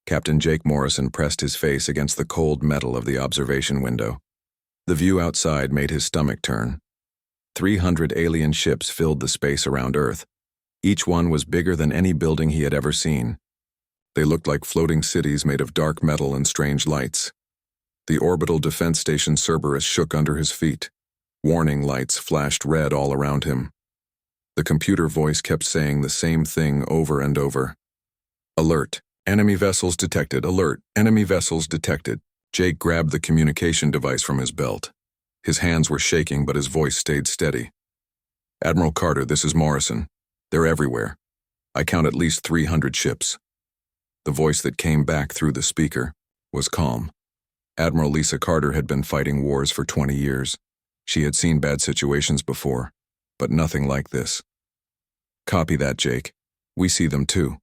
Captain Jake Morrison pressed his face against the cold metal of the observation window. The view outside made his stomach turn. 300 alien ships filled the space around Earth. Each one was bigger than any building he had ever seen. They looked like floating cities made of dark metal and strange lights. The orbital defense station Cerberus shook under his feet. Warning lights flashed red all around him. The computer voice kept saying the same thing over and over. Alert. Enemy vessels detected. Alert. Enemy vessels detected. Jake grabbed the communication device from his belt. His hands were shaking, but his voice stayed steady. Admiral Carter, this is Morrison. They're everywhere. I count at least 300 ships. The voice that came back through the speaker was calm. Admiral Lisa Carter had been fighting wars for 20 years. She had seen bad situations before, but nothing like this. Copy that, Jake. We see them too.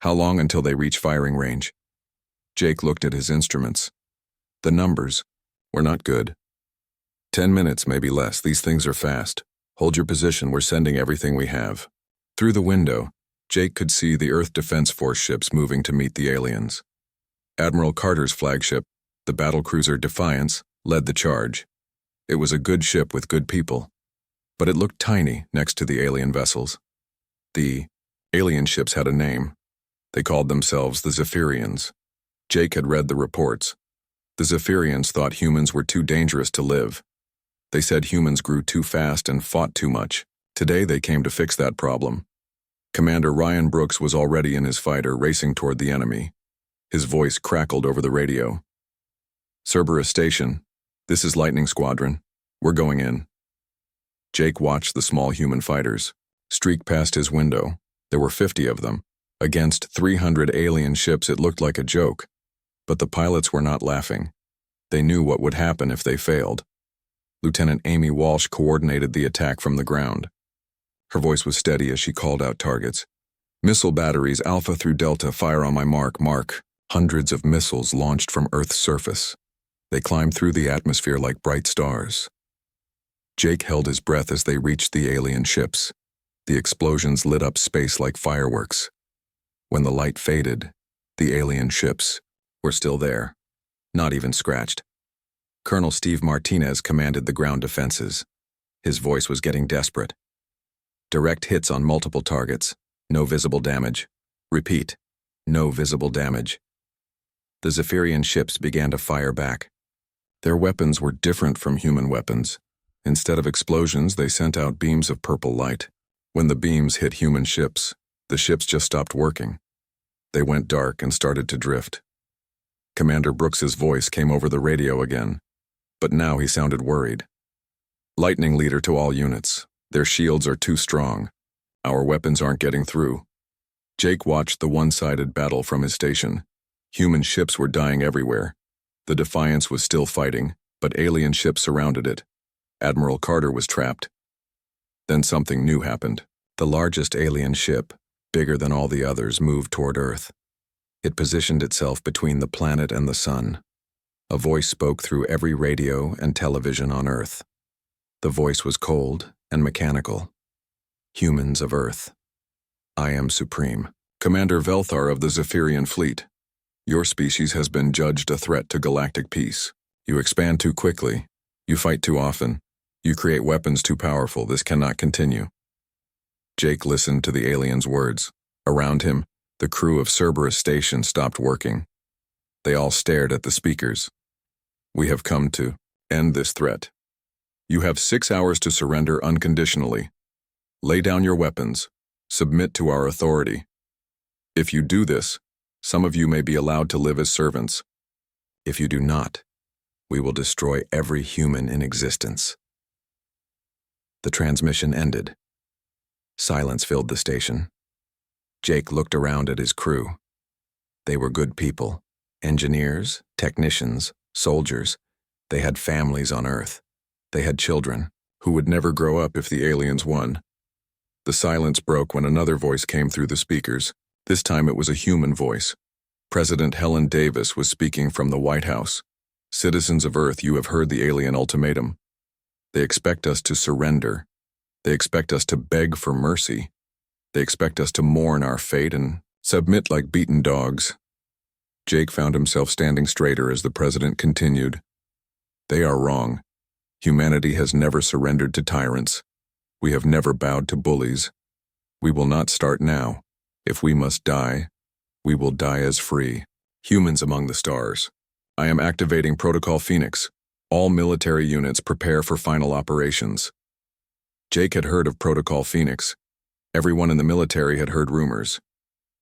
How long until they reach firing range? Jake looked at his instruments. The numbers were not good. 10 minutes, maybe less. These things are fast. Hold your position. We're sending everything we have. Through the window, Jake could see the Earth Defense Force ships moving to meet the aliens. Admiral Carter's flagship, the battlecruiser Defiance, led the charge. It was a good ship with good people, but it looked tiny next to the alien vessels. The alien ships had a name. They called themselves the Zephyrians. Jake had read the reports. The Zephyrians thought humans were too dangerous to live. They said humans grew too fast and fought too much. Today they came to fix that problem. Commander Ryan Brooks was already in his fighter racing toward the enemy. His voice crackled over the radio. Cerberus Station, this is Lightning Squadron. We're going in. Jake watched the small human fighters streak past his window. There were 50 of them. Against 300 alien ships, it looked like a joke. But the pilots were not laughing. They knew what would happen if they failed. Lieutenant Amy Walsh coordinated the attack from the ground. Her voice was steady as she called out targets. Missile batteries Alpha through Delta, fire on my mark, mark. Hundreds of missiles launched from Earth's surface. They climbed through the atmosphere like bright stars. Jake held his breath as they reached the alien ships. The explosions lit up space like fireworks. When the light faded, the alien ships were still there, not even scratched. Colonel Steve Martinez commanded the ground defenses. His voice was getting desperate. Direct hits on multiple targets, no visible damage. Repeat, no visible damage. The Zephyrian ships began to fire back. Their weapons were different from human weapons. Instead of explosions, they sent out beams of purple light. When the beams hit human ships, the ships just stopped working. They went dark and started to drift. Commander Brooks's voice came over the radio again, but now he sounded worried. Lightning leader to all units. Their shields are too strong. Our weapons aren't getting through. Jake watched the one-sided battle from his station. Human ships were dying everywhere. The Defiance was still fighting, but alien ships surrounded it. Admiral Carter was trapped. Then something new happened. The largest alien ship, bigger than all the others, moved toward Earth. It positioned itself between the planet and the sun. A voice spoke through every radio and television on Earth. The voice was cold and mechanical. Humans of Earth. I am supreme. Commander Velthar of the Zephyrian fleet. Your species has been judged a threat to galactic peace. You expand too quickly. You fight too often. You create weapons too powerful. This cannot continue. Jake listened to the alien's words. Around him, the crew of Cerberus Station stopped working. They all stared at the speakers. We have come to end this threat. You have 6 hours to surrender unconditionally. Lay down your weapons. Submit to our authority. If you do this, some of you may be allowed to live as servants. If you do not, we will destroy every human in existence. The transmission ended. Silence filled the station. Jake looked around at his crew. They were good people. Engineers, technicians, soldiers. They had families on Earth. They had children who would never grow up if the aliens won. The silence broke when another voice came through the speakers. This time it was a human voice. President Helen Davis was speaking from the White House. Citizens of Earth, you have heard the alien ultimatum. They expect us to surrender. They expect us to beg for mercy. They expect us to mourn our fate and submit like beaten dogs. Jake found himself standing straighter as the president continued. They are wrong. Humanity has never surrendered to tyrants. We have never bowed to bullies. We will not start now. If we must die, we will die as free. Humans among the stars. I am activating Protocol Phoenix. All military units prepare for final operations. Jake had heard of Protocol Phoenix. Everyone in the military had heard rumors.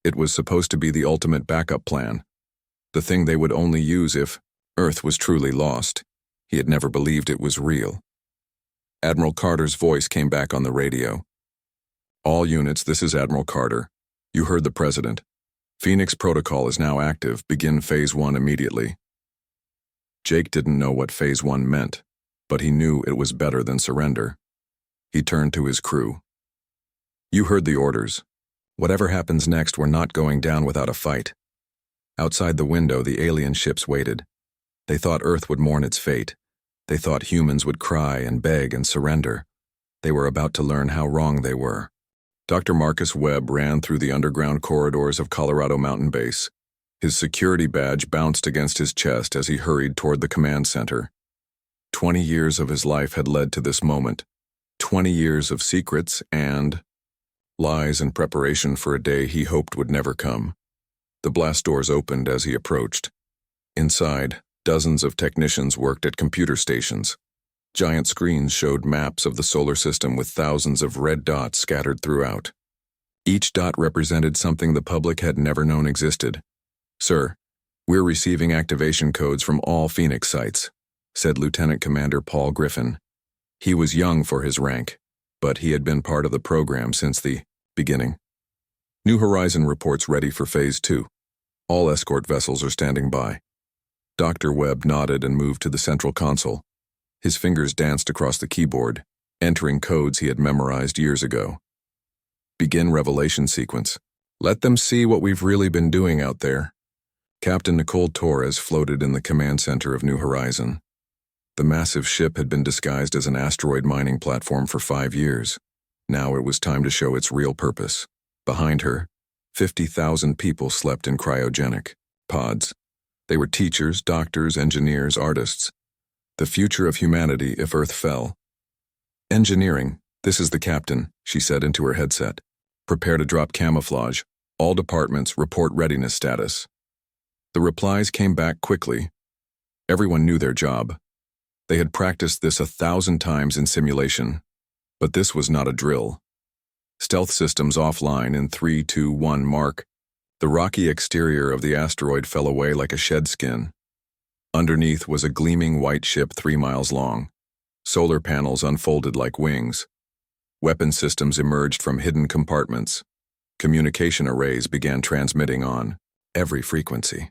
It was supposed to be the ultimate backup plan. The thing they would only use if Earth was truly lost. He had never believed it was real. Admiral Carter's voice came back on the radio. All units, this is Admiral Carter. You heard the President. Phoenix Protocol is now active. Begin Phase 1 immediately. Jake didn't know what Phase 1 meant, but he knew it was better than surrender. He turned to his crew. You heard the orders. Whatever happens next, we're not going down without a fight. Outside the window, the alien ships waited. They thought Earth would mourn its fate. They thought humans would cry and beg and surrender. They were about to learn how wrong they were. Dr. Marcus Webb ran through the underground corridors of Colorado Mountain Base. His security badge bounced against his chest as he hurried toward the command center. 20 years of his life had led to this moment. 20 years of secrets and lies in preparation for a day he hoped would never come. The blast doors opened as he approached. Inside, dozens of technicians worked at computer stations. Giant screens showed maps of the solar system with thousands of red dots scattered throughout. Each dot represented something the public had never known existed. Sir, we're receiving activation codes from all Phoenix sites, said Lieutenant Commander Paul Griffin. He was young for his rank, but he had been part of the program since the beginning. New Horizon reports ready for Phase 2. All escort vessels are standing by. Dr. Webb nodded and moved to the central console. His fingers danced across the keyboard, entering codes he had memorized years ago. Begin revelation sequence. Let them see what we've really been doing out there. Captain Nicole Torres floated in the command center of New Horizon. The massive ship had been disguised as an asteroid mining platform for 5 years. Now it was time to show its real purpose. Behind her, 50,000 people slept in cryogenic pods. They were teachers, doctors, engineers, artists. The future of humanity if Earth fell. Engineering, this is the captain, she said into her headset. Prepare to drop camouflage. All departments report readiness status. The replies came back quickly. Everyone knew their job. They had practiced this 1,000 times in simulation. But this was not a drill. Stealth systems offline in 3, 2, 1 mark. The rocky exterior of the asteroid fell away like a shed skin. Underneath was a gleaming white ship 3 miles long. Solar panels unfolded like wings. Weapon systems emerged from hidden compartments. Communication arrays began transmitting on every frequency.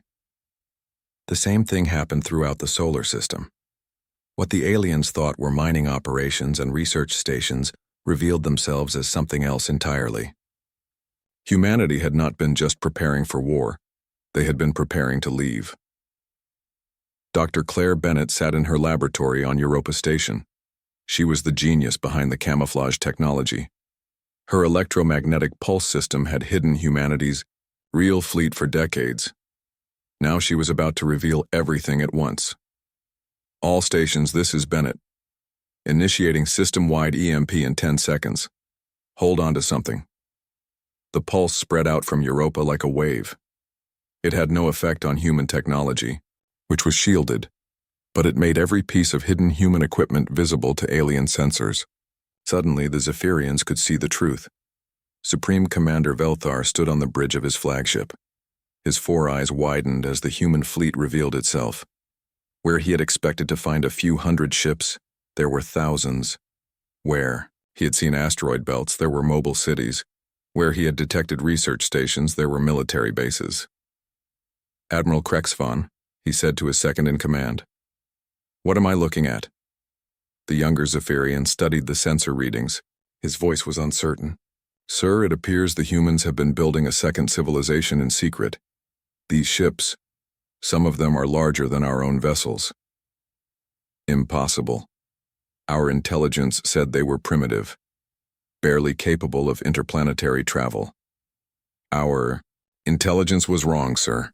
The same thing happened throughout the solar system. What the aliens thought were mining operations and research stations revealed themselves as something else entirely. Humanity had not been just preparing for war. They had been preparing to leave. Dr. Claire Bennett sat in her laboratory on Europa Station. She was the genius behind the camouflage technology. Her electromagnetic pulse system had hidden humanity's real fleet for decades. Now she was about to reveal everything at once. All stations, this is Bennett. Initiating system-wide EMP in 10 seconds. Hold on to something. The pulse spread out from Europa like a wave. It had no effect on human technology, which was shielded, but it made every piece of hidden human equipment visible to alien sensors. Suddenly, the Zephyrians could see the truth. Supreme Commander Velthar stood on the bridge of his flagship. His 4 eyes widened as the human fleet revealed itself. Where he had expected to find a few hundred ships, there were thousands. Where he had seen asteroid belts, there were mobile cities. Where he had detected research stations, there were military bases. Admiral Krexvon, he said to his second-in-command. What am I looking at? The younger Zephyrian studied the sensor readings. His voice was uncertain. Sir, it appears the humans have been building a second civilization in secret. These ships, some of them are larger than our own vessels. Impossible. Our intelligence said they were primitive, barely capable of interplanetary travel. Our intelligence was wrong, sir.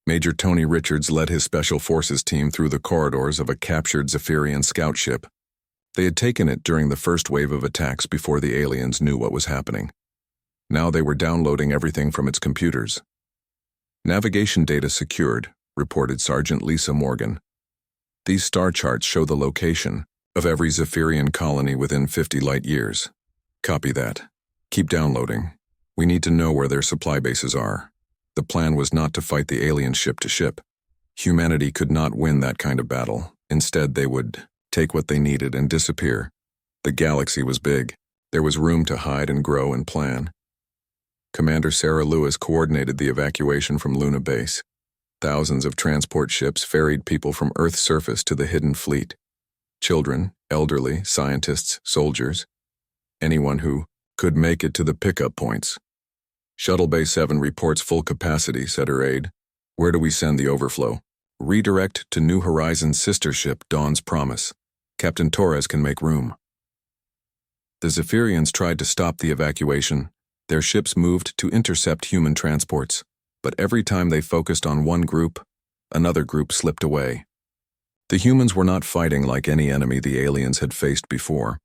Major Tony Richards led his Special Forces team through the corridors of a captured Zephyrian scout ship. They had taken it during the first wave of attacks before the aliens knew what was happening. Now they were downloading everything from its computers. Navigation data secured, reported Sergeant Lisa Morgan. These star charts show the location of every Zephyrian colony within 50 light years. Copy that. Keep downloading. We need to know where their supply bases are. The plan was not to fight the alien ship to ship. Humanity could not win that kind of battle. Instead, they would take what they needed and disappear. The galaxy was big. There was room to hide and grow and plan. Commander Sarah Lewis coordinated the evacuation from Luna Base. Thousands of transport ships ferried people from Earth's surface to the hidden fleet. Children, elderly, scientists, soldiers. Anyone who could make it to the pickup points. Shuttle Bay 7 reports full capacity, said her aide. Where do we send the overflow? Redirect to New Horizons' sister ship, Dawn's Promise. Captain Torres can make room. The Zephyrians tried to stop the evacuation. Their ships moved to intercept human transports, but every time they focused on one group, another group slipped away. The humans were not fighting like any enemy the aliens had faced before.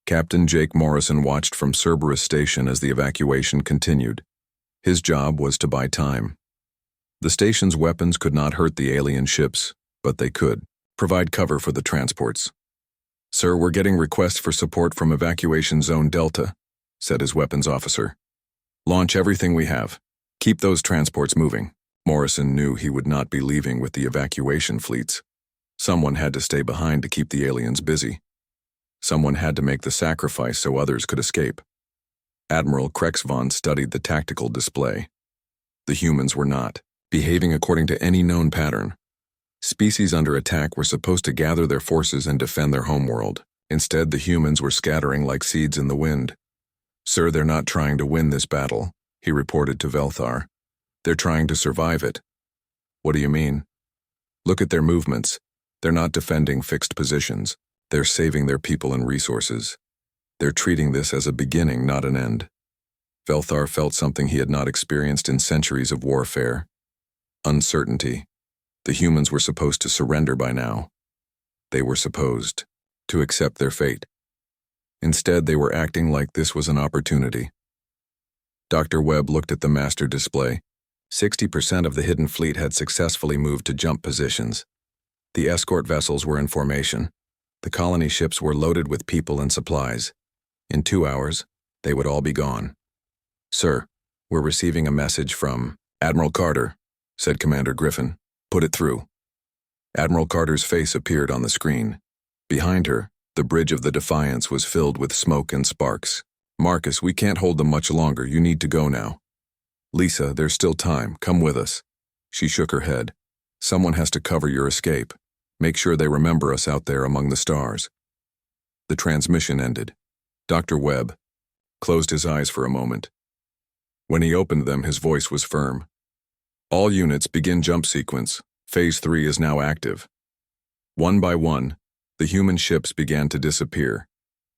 Captain Jake Morrison watched from Cerberus Station as the evacuation continued. His job was to buy time. The station's weapons could not hurt the alien ships, but they could provide cover for the transports. Sir, we're getting requests for support from Evacuation Zone Delta, said his weapons officer. Launch everything we have. Keep those transports moving. Morrison knew he would not be leaving with the evacuation fleets. Someone had to stay behind to keep the aliens busy. Someone had to make the sacrifice so others could escape. Admiral Krexvon studied the tactical display. The humans were not behaving according to any known pattern. Species under attack were supposed to gather their forces and defend their homeworld. Instead, the humans were scattering like seeds in the wind. Sir, they're not trying to win this battle, he reported to Velthar. They're trying to survive it. What do you mean? Look at their movements. They're not defending fixed positions. They're saving their people and resources. They're treating this as a beginning, not an end. Velthar felt something he had not experienced in centuries of warfare. Uncertainty. The humans were supposed to surrender by now. They were supposed to accept their fate. Instead, they were acting like this was an opportunity. Dr. Webb looked at the master display. 60% of the hidden fleet had successfully moved to jump positions. The escort vessels were in formation. The colony ships were loaded with people and supplies. In 2 hours, they would all be gone. Sir, we're receiving a message from Admiral Carter, said Commander Griffin. Put it through. Admiral Carter's face appeared on the screen. Behind her, the bridge of the Defiance was filled with smoke and sparks. Marcus, we can't hold them much longer. You need to go now. Lisa, there's still time. Come with us. She shook her head. Someone has to cover your escape. Make sure they remember us out there among the stars. The transmission ended. Dr. Webb closed his eyes for a moment. When he opened them, his voice was firm. All units begin jump sequence. Phase 3 is now active. One by one, the human ships began to disappear.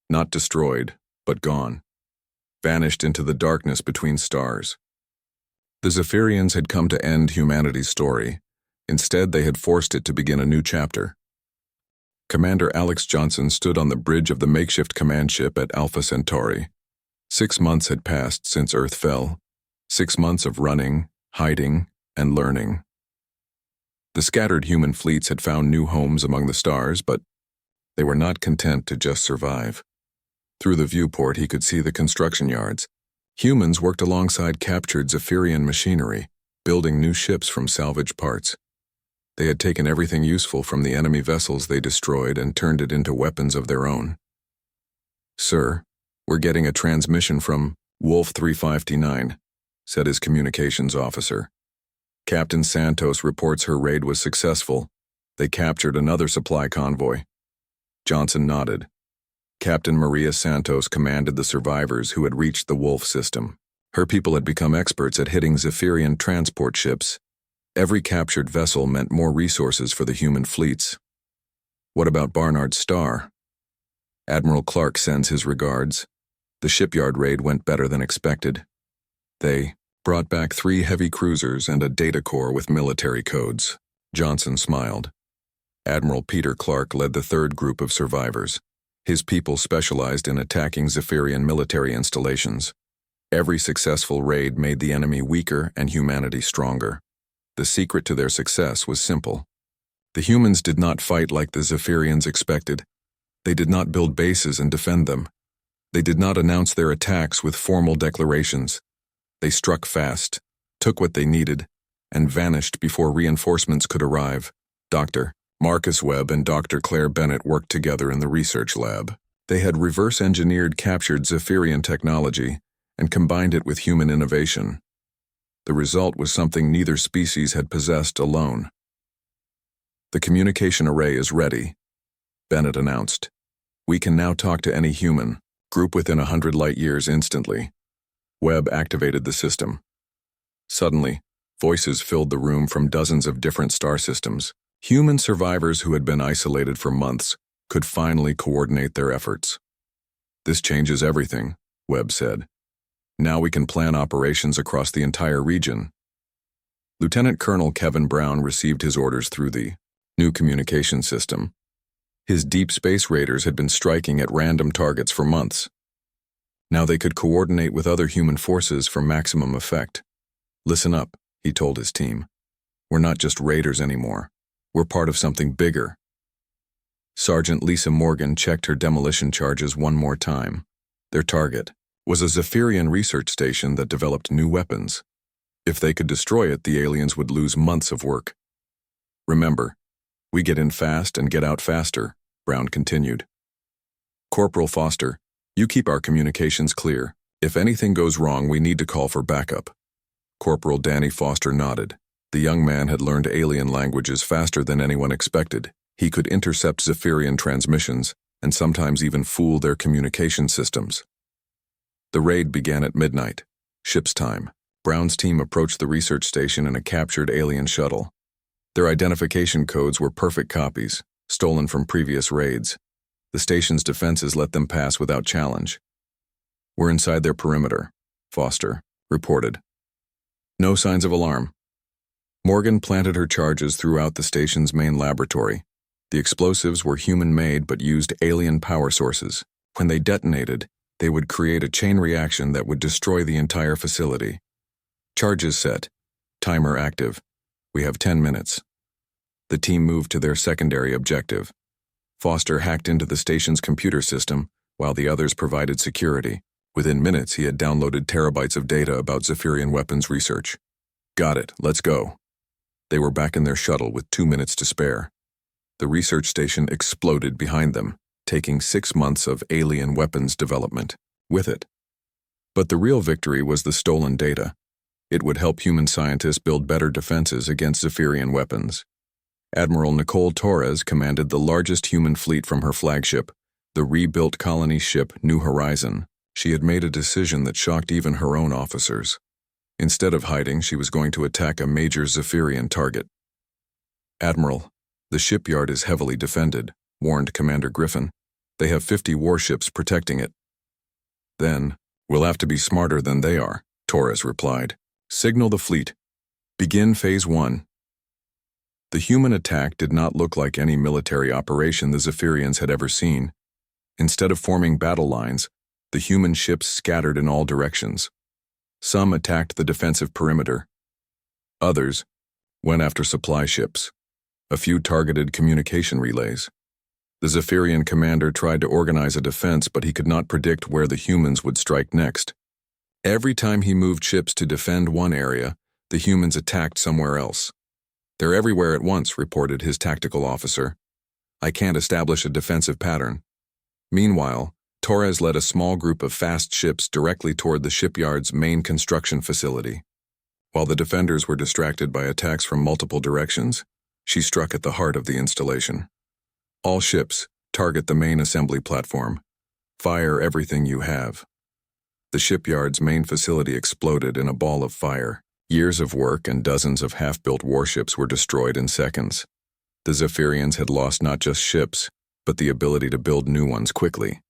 Not destroyed, but gone. Vanished into the darkness between stars. The Zephyrians had come to end humanity's story. Instead, they had forced it to begin a new chapter. Commander Alex Johnson stood on the bridge of the makeshift command ship at Alpha Centauri. 6 months had passed since Earth fell. 6 months of running, hiding, and learning. The scattered human fleets had found new homes among the stars, but they were not content to just survive. Through the viewport, he could see the construction yards. Humans worked alongside captured Zephyrian machinery, building new ships from salvaged parts. They had taken everything useful from the enemy vessels they destroyed and turned it into weapons of their own. Sir, we're getting a transmission from Wolf 359, said his communications officer. Captain Santos reports her raid was successful. They captured another supply convoy. Johnson nodded. Captain Maria Santos commanded the survivors who had reached the Wolf system. Her people had become experts at hitting Zephyrian transport ships. Every captured vessel meant more resources for the human fleets. What about Barnard's Star? Admiral Clark sends his regards. The shipyard raid went better than expected. They Brought back 3 heavy cruisers and a data core with military codes. Johnson smiled. Admiral Peter Clark led the third group of survivors. His people specialized in attacking Zephyrian military installations. Every successful raid made the enemy weaker and humanity stronger. The secret to their success was simple. The humans did not fight like the Zephyrians expected. They did not build bases and defend them. They did not announce their attacks with formal declarations. They struck fast, took what they needed, and vanished before reinforcements could arrive. Dr. Marcus Webb and Dr. Claire Bennett worked together in the research lab. They had reverse-engineered captured Zephyrian technology and combined it with human innovation. The result was something neither species had possessed alone. "The communication array is ready," Bennett announced. "We can now talk to any human, group within 100 light-years instantly." Webb activated the system. Suddenly, voices filled the room from dozens of different star systems. Human survivors who had been isolated for months could finally coordinate their efforts. "This changes everything," Webb said. "Now we can plan operations across the entire region." Lieutenant Colonel Kevin Brown received his orders through the new communication system. His deep space raiders had been striking at random targets for months. Now they could coordinate with other human forces for maximum effect. "Listen up," he told his team. "We're not just raiders anymore. We're part of something bigger." Sergeant Lisa Morgan checked her demolition charges one more time. Their target was a Zephyrian research station that developed new weapons. If they could destroy it, the aliens would lose months of work. "Remember, we get in fast and get out faster," Brown continued. "Corporal Foster, you keep our communications clear. If anything goes wrong, we need to call for backup." Corporal Danny Foster nodded. The young man had learned alien languages faster than anyone expected. He could intercept Zephyrian transmissions and sometimes even fool their communication systems. The raid began at midnight, ship's time. Brown's team approached the research station in a captured alien shuttle. Their identification codes were perfect copies, stolen from previous raids. The station's defenses let them pass without challenge. "We're inside their perimeter," Foster reported. "No signs of alarm." Morgan planted her charges throughout the station's main laboratory. The explosives were human-made but used alien power sources. When they detonated, they would create a chain reaction that would destroy the entire facility. "Charges set. Timer active. We have 10 minutes. The team moved to their secondary objective. Foster hacked into the station's computer system, while the others provided security. Within minutes, he had downloaded terabytes of data about Zephyrian weapons research. "Got it, let's go." They were back in their shuttle with 2 minutes to spare. The research station exploded behind them, taking 6 months of alien weapons development with it. But the real victory was the stolen data. It would help human scientists build better defenses against Zephyrian weapons. Admiral Nicole Torres commanded the largest human fleet from her flagship, the rebuilt colony ship New Horizon. She had made a decision that shocked even her own officers. Instead of hiding, she was going to attack a major Zephyrian target. "Admiral, the shipyard is heavily defended," warned Commander Griffin. "They have 50 warships protecting it." "Then, we'll have to be smarter than they are," Torres replied. "Signal the fleet. Begin Phase 1. The human attack did not look like any military operation the Zephyrians had ever seen. Instead of forming battle lines, the human ships scattered in all directions. Some attacked the defensive perimeter. Others went after supply ships. A few targeted communication relays. The Zephyrian commander tried to organize a defense, but he could not predict where the humans would strike next. Every time he moved ships to defend one area, the humans attacked somewhere else. "They're everywhere at once," reported his tactical officer. "I can't establish a defensive pattern." Meanwhile, Torres led a small group of fast ships directly toward the shipyard's main construction facility. While the defenders were distracted by attacks from multiple directions, she struck at the heart of the installation. "All ships, target the main assembly platform. Fire everything you have." The shipyard's main facility exploded in a ball of fire. Years of work and dozens of half-built warships were destroyed in seconds. The Zephyrians had lost not just ships, but the ability to build new ones quickly.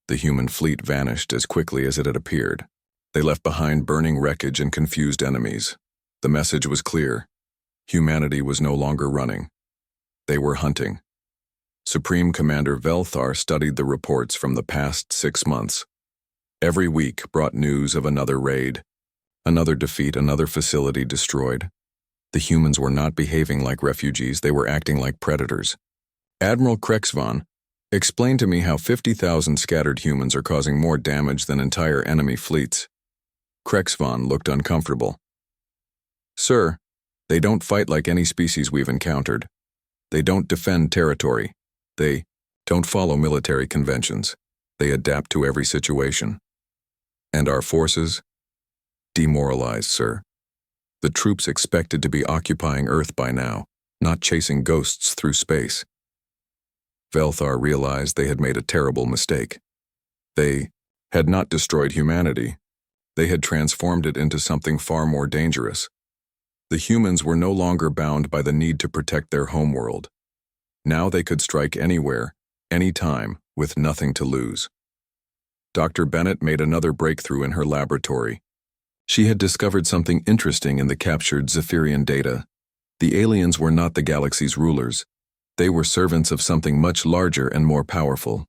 The human fleet vanished as quickly as it had appeared. They left behind burning wreckage and confused enemies. The message was clear. Humanity was no longer running. They were hunting. Supreme Commander Velthar studied the reports from the past 6 months. Every week brought news of another raid, another defeat, another facility destroyed. The humans were not behaving like refugees, they were acting like predators. Admiral Krexvon, explain to me how 50,000 scattered humans are causing more damage than entire enemy fleets. Krexvon looked uncomfortable. Sir, they don't fight like any species we've encountered. They don't defend territory. They don't follow military conventions. They adapt to every situation. And our forces? Demoralized, sir. The troops expected to be occupying Earth by now, not chasing ghosts through space. Velthar realized they had made a terrible mistake. They had not destroyed humanity. They had transformed it into something far more dangerous. The humans were no longer bound by the need to protect their homeworld. Now they could strike anywhere, anytime, with nothing to lose. Dr. Bennett made another breakthrough in her laboratory. She had discovered something interesting in the captured Zephyrian data. The aliens were not the galaxy's rulers. They were servants of something much larger and more powerful.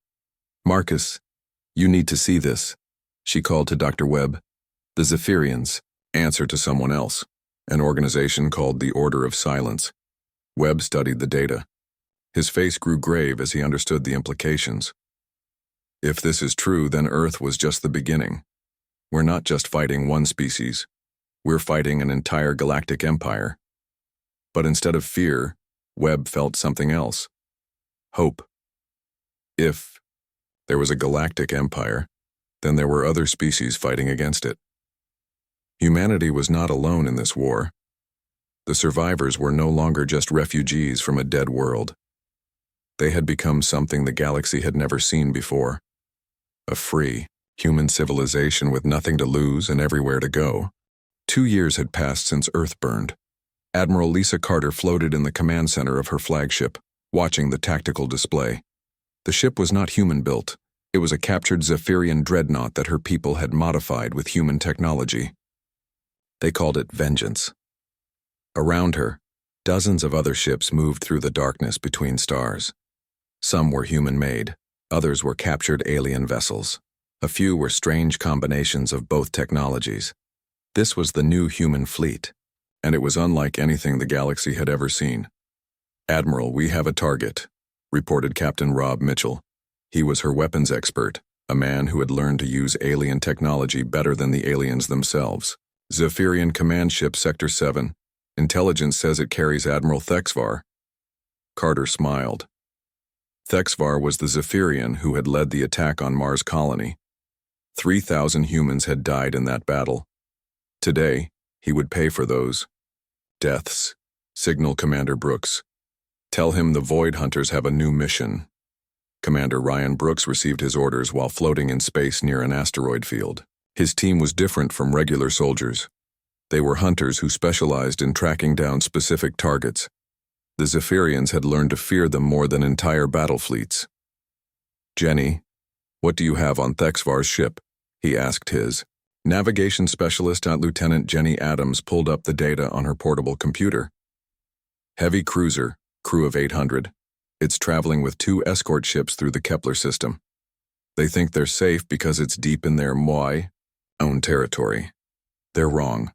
Marcus, you need to see this, she called to Dr. Webb. The Zephyrians answer to someone else, an organization called the Order of Silence. Webb studied the data. His face grew grave as he understood the implications. If this is true, then Earth was just the beginning. We're not just fighting one species. We're fighting an entire galactic empire. But instead of fear, Webb felt something else. Hope. If there was a galactic empire, then there were other species fighting against it. Humanity was not alone in this war. The survivors were no longer just refugees from a dead world. They had become something the galaxy had never seen before. A free, human civilization with nothing to lose and everywhere to go. 2 years had passed since Earth burned. Admiral Lisa Carter floated in the command center of her flagship, watching the tactical display. The ship was not human-built. It was a captured Zephyrian dreadnought that her people had modified with human technology. They called it Vengeance. Around her, dozens of other ships moved through the darkness between stars. Some were human-made, others were captured alien vessels. A few were strange combinations of both technologies. This was the new human fleet, and it was unlike anything the galaxy had ever seen. Admiral, we have a target, reported Captain Rob Mitchell. He was her weapons expert, a man who had learned to use alien technology better than the aliens themselves. Zephyrian Command Ship Sector 7. Intelligence says it carries Admiral Thexvar. Carter smiled. Thexvar was the Zephyrian who had led the attack on Mars colony. 3,000 humans had died in that battle. Today, he would pay for those deaths. Signal Commander Brooks. Tell him the Void Hunters have a new mission. Commander Ryan Brooks received his orders while floating in space near an asteroid field. His team was different from regular soldiers. They were hunters who specialized in tracking down specific targets. The Zephyrians had learned to fear them more than entire battle fleets. Jenny, what do you have on Thexvar's ship? He asked his navigation specialist. Lieutenant Jenny Adams pulled up the data on her portable computer. Heavy cruiser, crew of 800. It's traveling with 2 escort ships through the Kepler system. They think they're safe because it's deep in their own territory. They're wrong.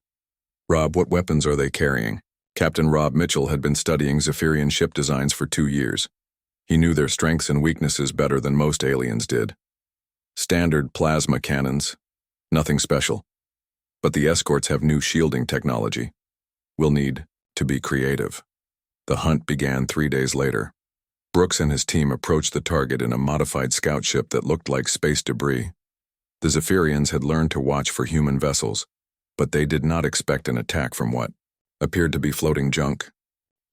Rob, what weapons are they carrying? Captain Rob Mitchell had been studying Zephyrian ship designs for 2 years. He knew their strengths and weaknesses better than most aliens did. Standard plasma cannons. Nothing special. But the escorts have new shielding technology. We'll need to be creative. The hunt began 3 days later. Brooks and his team approached the target in a modified scout ship that looked like space debris. The Zephyrians had learned to watch for human vessels, but they did not expect an attack from what appeared to be floating junk.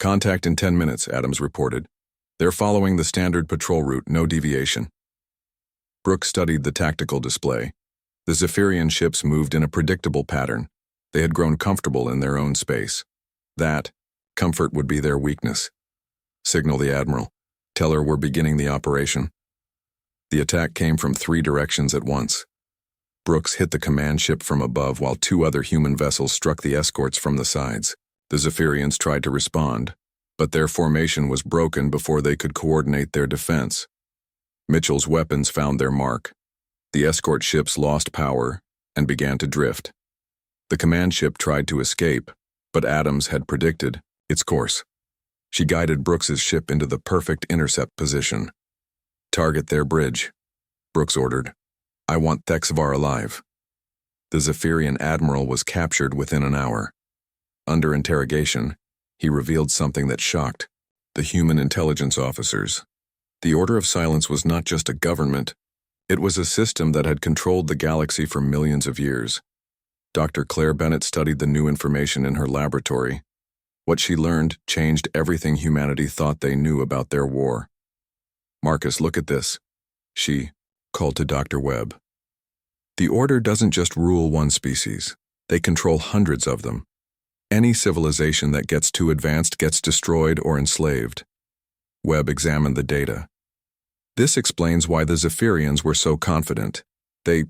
Contact in 10 minutes, Adams reported. They're following the standard patrol route, no deviation. Brooks studied the tactical display. The Zephyrian ships moved in a predictable pattern. They had grown comfortable in their own space. That comfort would be their weakness. Signal the Admiral. Tell her we're beginning the operation. The attack came from 3 directions at once. Brooks hit the command ship from above while two other human vessels struck the escorts from the sides. The Zephyrians tried to respond, but their formation was broken before they could coordinate their defense. Mitchell's weapons found their mark. The escort ships lost power and began to drift. The command ship tried to escape, but Adams had predicted its course. She guided Brooks's ship into the perfect intercept position. "Target their bridge," Brooks ordered. "I want Thexvar alive." The Zephyrian admiral was captured within an hour. Under interrogation, he revealed something that shocked the human intelligence officers. The Order of Silence was not just a government, it was a system that had controlled the galaxy for millions of years. Dr. Claire Bennett studied the new information in her laboratory. What she learned changed everything humanity thought they knew about their war. "Marcus, look at this," she called to Dr. Webb. "The Order doesn't just rule one species, they control hundreds of them. Any civilization that gets too advanced gets destroyed or enslaved." Webb examined the data. This explains why the Zephyrians were so confident. They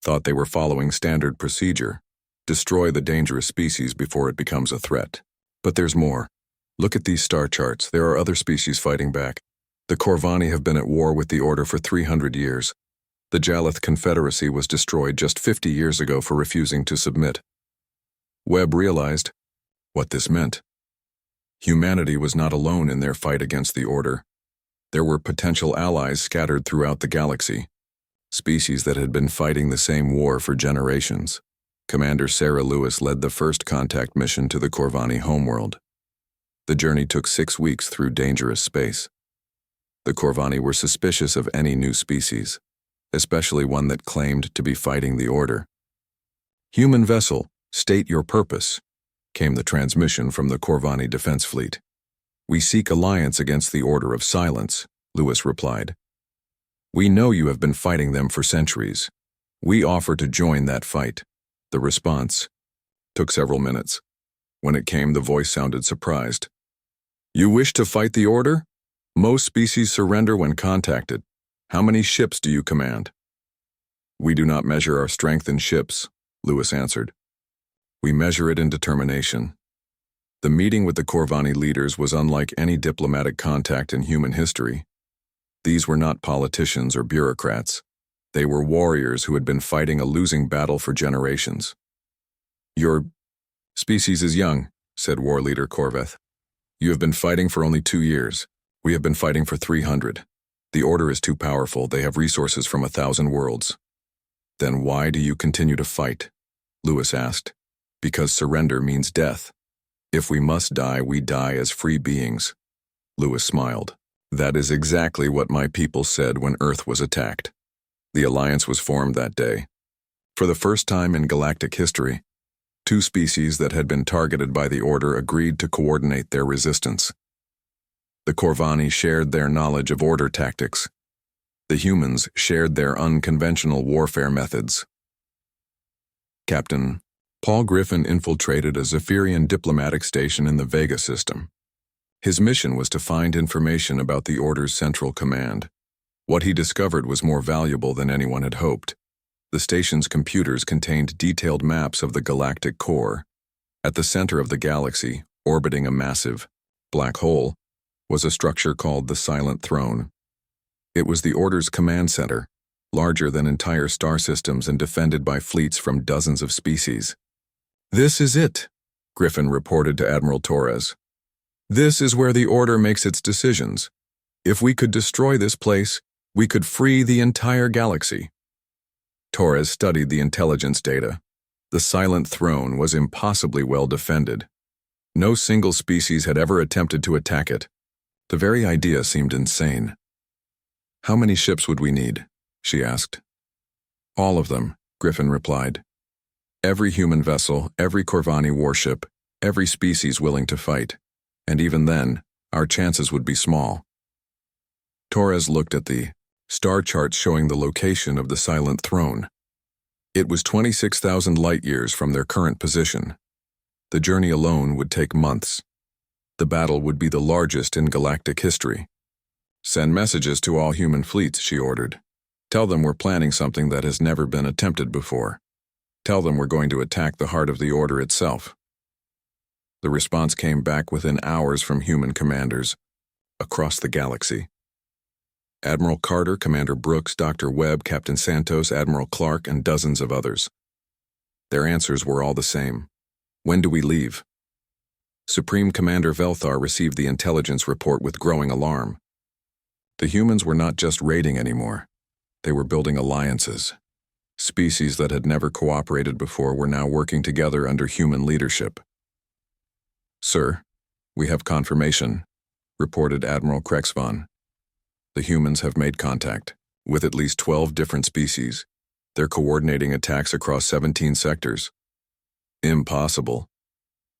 thought they were following standard procedure: destroy the dangerous species before it becomes a threat. But there's more. Look at these star charts. There are other species fighting back. The Corvani have been at war with the Order for 300 years. The Jalith Confederacy was destroyed just 50 years ago for refusing to submit. Webb realized what this meant. Humanity was not alone in their fight against the Order. There were potential allies scattered throughout the galaxy, species that had been fighting the same war for generations. Commander Sarah Lewis led the first contact mission to the Corvani homeworld. The journey took 6 weeks through dangerous space. The Corvani were suspicious of any new species, especially one that claimed to be fighting the Order. "Human vessel, state your purpose," came the transmission from the Corvani defense fleet. "We seek alliance against the Order of Silence," Lewis replied. "We know you have been fighting them for centuries. We offer to join that fight." The response took several minutes. When it came, the voice sounded surprised. "You wish to fight the Order? Most species surrender when contacted. How many ships do you command?" "We do not measure our strength in ships," Lewis answered. "We measure it in determination." The meeting with the Corvani leaders was unlike any diplomatic contact in human history. These were not politicians or bureaucrats. They were warriors who had been fighting a losing battle for generations. "Your species is young," said war leader Corveth. "You have been fighting for only 2 years. We have been fighting for 300. The Order is too powerful. They have resources from 1,000 worlds." "Then why do you continue to fight?" Lewis asked. "Because surrender means death. If we must die, we die as free beings." Lewis smiled. "That is exactly what my people said when Earth was attacked." The alliance was formed that day. For the first time in galactic history, 2 species that had been targeted by the Order agreed to coordinate their resistance. The Corvani shared their knowledge of Order tactics. The humans shared their unconventional warfare methods. Captain Paul Griffin infiltrated a Zephyrian diplomatic station in the Vega system. His mission was to find information about the Order's central command. What he discovered was more valuable than anyone had hoped. The station's computers contained detailed maps of the galactic core. At the center of the galaxy, orbiting a massive black hole, was a structure called the Silent Throne. It was the Order's command center, larger than entire star systems and defended by fleets from dozens of species. "This is it," Griffin reported to Admiral Torres. "This is where the Order makes its decisions. If we could destroy this place, we could free the entire galaxy." Torres studied the intelligence data. The Silent Throne was impossibly well defended. No single species had ever attempted to attack it. The very idea seemed insane. "How many ships would we need?" she asked. "All of them," Griffin replied. "Every human vessel, every Corvani warship, every species willing to fight. And even then, our chances would be small." Torres looked at the star charts showing the location of the Silent Throne. It was 26,000 light-years from their current position. The journey alone would take months. The battle would be the largest in galactic history. "Send messages to all human fleets," she ordered. Tell them we're planning something that has never been attempted before. Tell them we're going to attack the heart of the Order itself. The response came back within hours from human commanders across the galaxy. Admiral Carter, Commander Brooks, Dr. Webb, Captain Santos, Admiral Clark, and dozens of others. Their answers were all the same. When do we leave? Supreme Commander Velthar received the intelligence report with growing alarm. The humans were not just raiding anymore. They were building alliances. Species that had never cooperated before were now working together under human leadership. Sir, we have confirmation, reported Admiral Krexvan. The humans have made contact with at least 12 different species. They're coordinating attacks across 17 sectors. Impossible.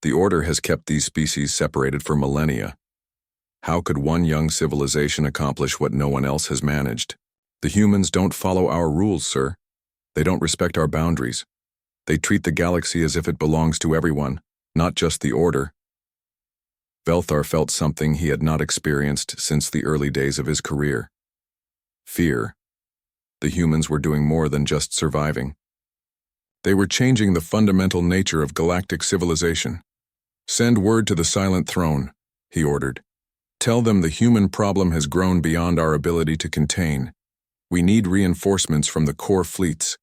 The Order has kept these species separated for millennia. How could one young civilization accomplish what no one else has managed? The humans don't follow our rules, sir. They don't respect our boundaries. They treat the galaxy as if it belongs to everyone, not just the Order. Velthar felt something he had not experienced since the early days of his career. Fear. The humans were doing more than just surviving. They were changing the fundamental nature of galactic civilization. Send word to the Silent Throne, he ordered. Tell them the human problem has grown beyond our ability to contain. We need reinforcements from the core fleets.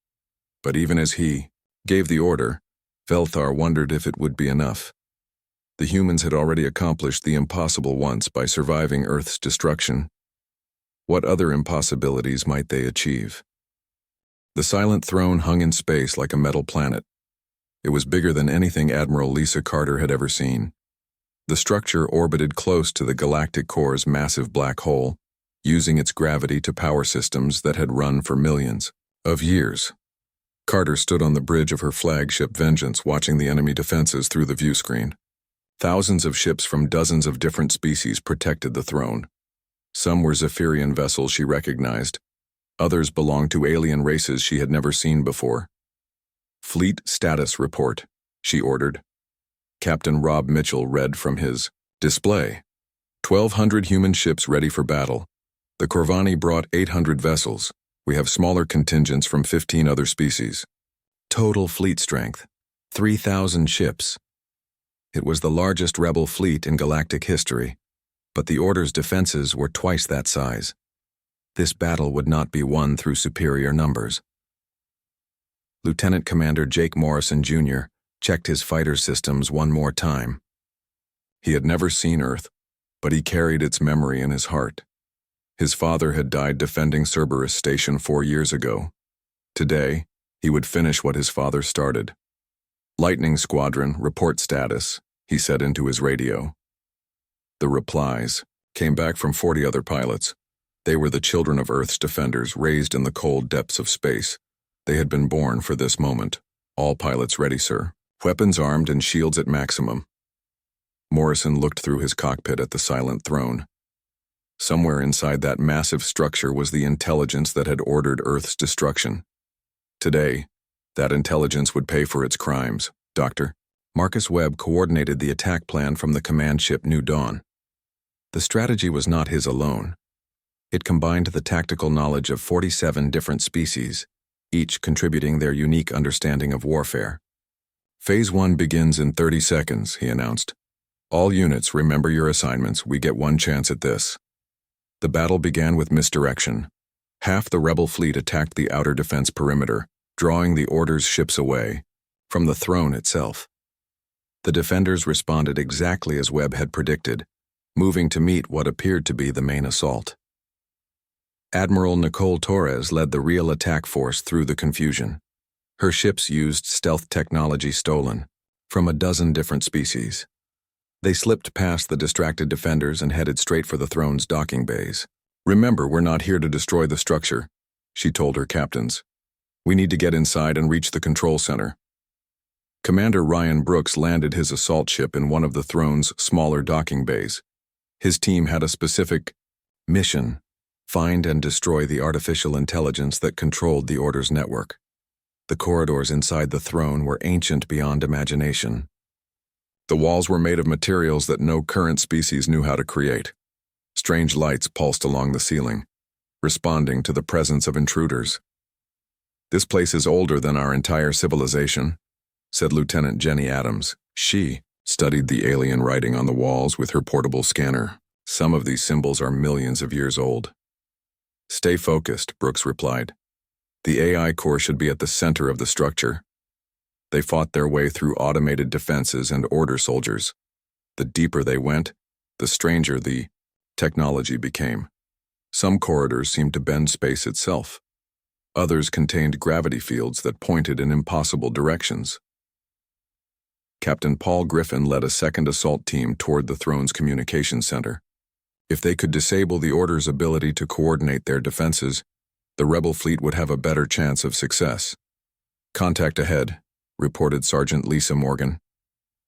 But even as he gave the order, Velthar wondered if it would be enough. The humans had already accomplished the impossible once by surviving Earth's destruction. What other impossibilities might they achieve? The Silent Throne hung in space like a metal planet. It was bigger than anything Admiral Lisa Carter had ever seen. The structure orbited close to the galactic core's massive black hole, using its gravity to power systems that had run for millions of years. Carter stood on the bridge of her flagship Vengeance, watching the enemy defenses through the viewscreen. Thousands of ships from dozens of different species protected the throne. Some were Zephyrian vessels she recognized. Others belonged to alien races she had never seen before. Fleet status report, she ordered. Captain Rob Mitchell read from his display. 1,200 human ships ready for battle. The Corvani brought 800 vessels. We have smaller contingents from 15 other species. Total fleet strength, 3,000 ships. It was the largest rebel fleet in galactic history, but the Order's defenses were twice that size. This battle would not be won through superior numbers. Lieutenant Commander Jake Morrison, Jr. checked his fighter systems one more time. He had never seen Earth, but he carried its memory in his heart. His father had died defending Cerberus Station 4 years ago. Today, he would finish what his father started. Lightning Squadron, report status, he said into his radio. The replies came back from 40 other pilots. They were the children of Earth's defenders, raised in the cold depths of space. They had been born for this moment. All pilots ready, sir. Weapons armed and shields at maximum. Morrison looked through his cockpit at the Silent Throne. Somewhere inside that massive structure was the intelligence that had ordered Earth's destruction. Today, that intelligence would pay for its crimes. Dr. Marcus Webb coordinated the attack plan from the command ship New Dawn. The strategy was not his alone. It combined the tactical knowledge of 47 different species, each contributing their unique understanding of warfare. Phase 1 begins in 30 seconds, he announced. All units, remember your assignments. We get one chance at this. The battle began with misdirection. Half the rebel fleet attacked the outer defense perimeter, drawing the Order's ships away from the throne itself. The defenders responded exactly as Webb had predicted, moving to meet what appeared to be the main assault. Admiral Nicole Torres led the real attack force through the confusion. Her ships used stealth technology stolen from a dozen different species. They slipped past the distracted defenders and headed straight for the throne's docking bays. Remember, we're not here to destroy the structure, she told her captains. We need to get inside and reach the control center. Commander Ryan Brooks landed his assault ship in one of the throne's smaller docking bays. His team had a specific mission: find and destroy the artificial intelligence that controlled the Order's network. The corridors inside the throne were ancient beyond imagination. The walls were made of materials that no current species knew how to create. Strange lights pulsed along the ceiling. responding to the presence of intruders. "This place is older than our entire civilization," said Lieutenant Jenny Adams. She studied the alien writing on the walls with her portable scanner. "Some of these symbols are millions of years old." "Stay focused," Brooks replied. "The AI core should be at the center of the structure." They fought their way through automated defenses and order soldiers. The deeper they went, the stranger the technology became. Some corridors seemed to bend space itself. Others contained gravity fields that pointed in impossible directions. Captain Paul Griffin led a second assault team toward the throne's communications center. If they could disable the Order's ability to coordinate their defenses, the rebel fleet would have a better chance of success. "Contact ahead," reported Sergeant Lisa Morgan.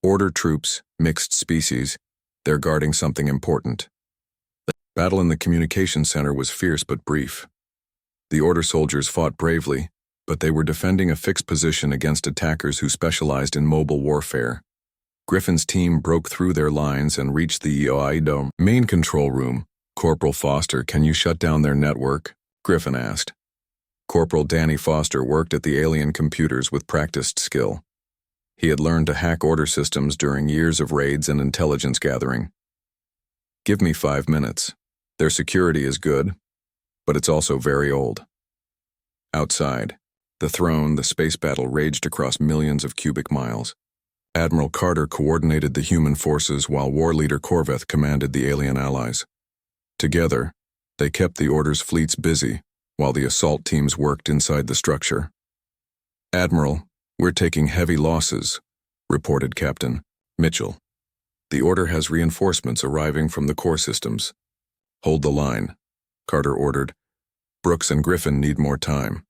"Order troops, mixed species. They're guarding something important." The battle in the communications center was fierce but brief. The Order soldiers fought bravely, but they were defending a fixed position against attackers who specialized in mobile warfare. Griffin's team broke through their lines and reached the EOI main control room. "Corporal Foster, can you shut down their network?" Griffin asked. Corporal Danny Foster worked at the alien computers with practiced skill. He had learned to hack order systems during years of raids and intelligence gathering. "Give me 5 minutes. Their security is good, but it's also very old." Outside, the throne, the space battle raged across millions of cubic miles. Admiral Carter coordinated the human forces while War Leader Corveth commanded the alien allies. Together, they kept the Order's fleets busy while the assault teams worked inside the structure. "Admiral, we're taking heavy losses," reported Captain Mitchell. "The Order has reinforcements arriving from the core systems." "Hold the line," Carter ordered. "Brooks and Griffin need more time."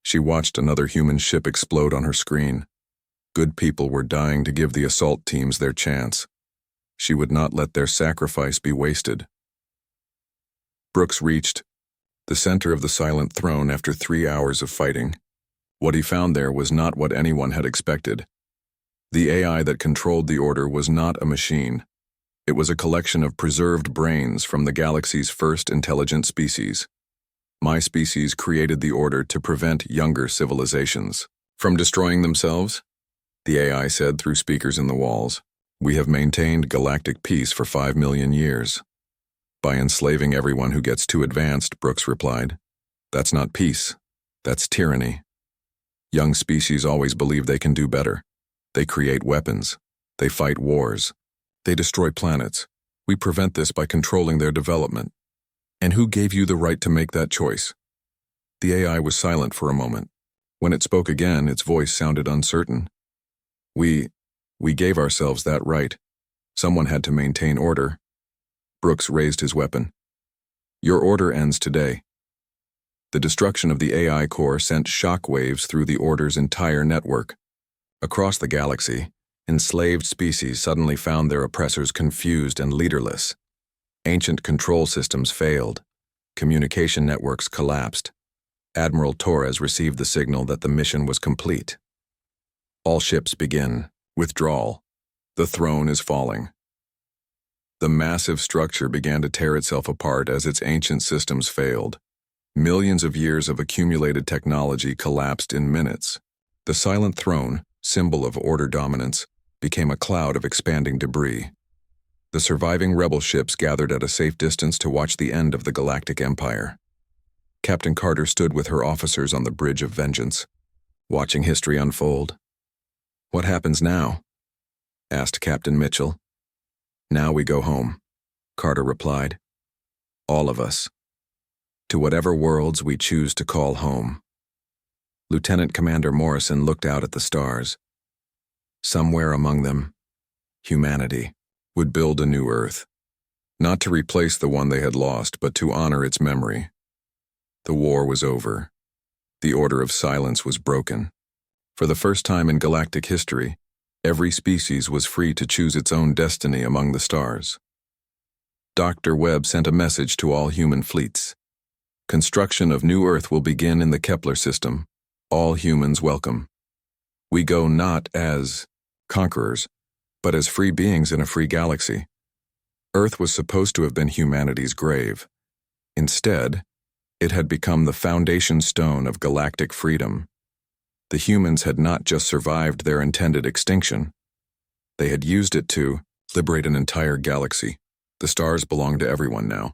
She watched another human ship explode on her screen. Good people were dying to give the assault teams their chance. She would not let their sacrifice be wasted. Brooks reached the center of the silent throne after 3 hours of fighting. What he found there was not what anyone had expected. The AI that controlled the Order was not a machine. It was a collection of preserved brains from the galaxy's first intelligent species. My species created the Order to prevent younger civilizations from destroying themselves, the AI said through speakers in the walls. "We have maintained galactic peace for 5 million years. "By enslaving everyone who gets too advanced," Brooks replied. "That's not peace. That's tyranny. Young species always believe they can do better. They create weapons. They fight wars. They destroy planets. We prevent this by controlling their development. And who gave you the right to make that choice?" The AI was silent for a moment. When it spoke again, its voice sounded uncertain. We gave ourselves that right. Someone had to maintain order." Brooks raised his weapon. "Your order ends today." The destruction of the AI core sent shock waves through the Order's entire network. Across the galaxy, enslaved species suddenly found their oppressors confused and leaderless. Ancient control systems failed. Communication networks collapsed. Admiral Torres received the signal that the mission was complete. "All ships begin. Withdrawal. The throne is falling." The massive structure began to tear itself apart as its ancient systems failed. Millions of years of accumulated technology collapsed in minutes. The silent throne, symbol of Order dominance, became a cloud of expanding debris. The surviving rebel ships gathered at a safe distance to watch the end of the galactic empire. Captain Carter stood with her officers on the Bridge of Vengeance, watching history unfold. "What happens now?" asked Captain Mitchell. "Now we go home," Carter replied. "All of us. To whatever worlds we choose to call home." Lieutenant Commander Morrison looked out at the stars. Somewhere among them, humanity would build a new Earth, not to replace the one they had lost, but to honor its memory. The war was over. The order of silence was broken. For the first time in galactic history, every species was free to choose its own destiny among the stars. Dr. Webb sent a message to all human fleets. "Construction of New Earth will begin in the Kepler system. All humans welcome. We go not as conquerors, but as free beings in a free galaxy." Earth was supposed to have been humanity's grave. Instead, It had become the foundation stone of galactic freedom. The humans had not just survived their intended extinction. They had used it to liberate an entire galaxy. The stars belonged to everyone now.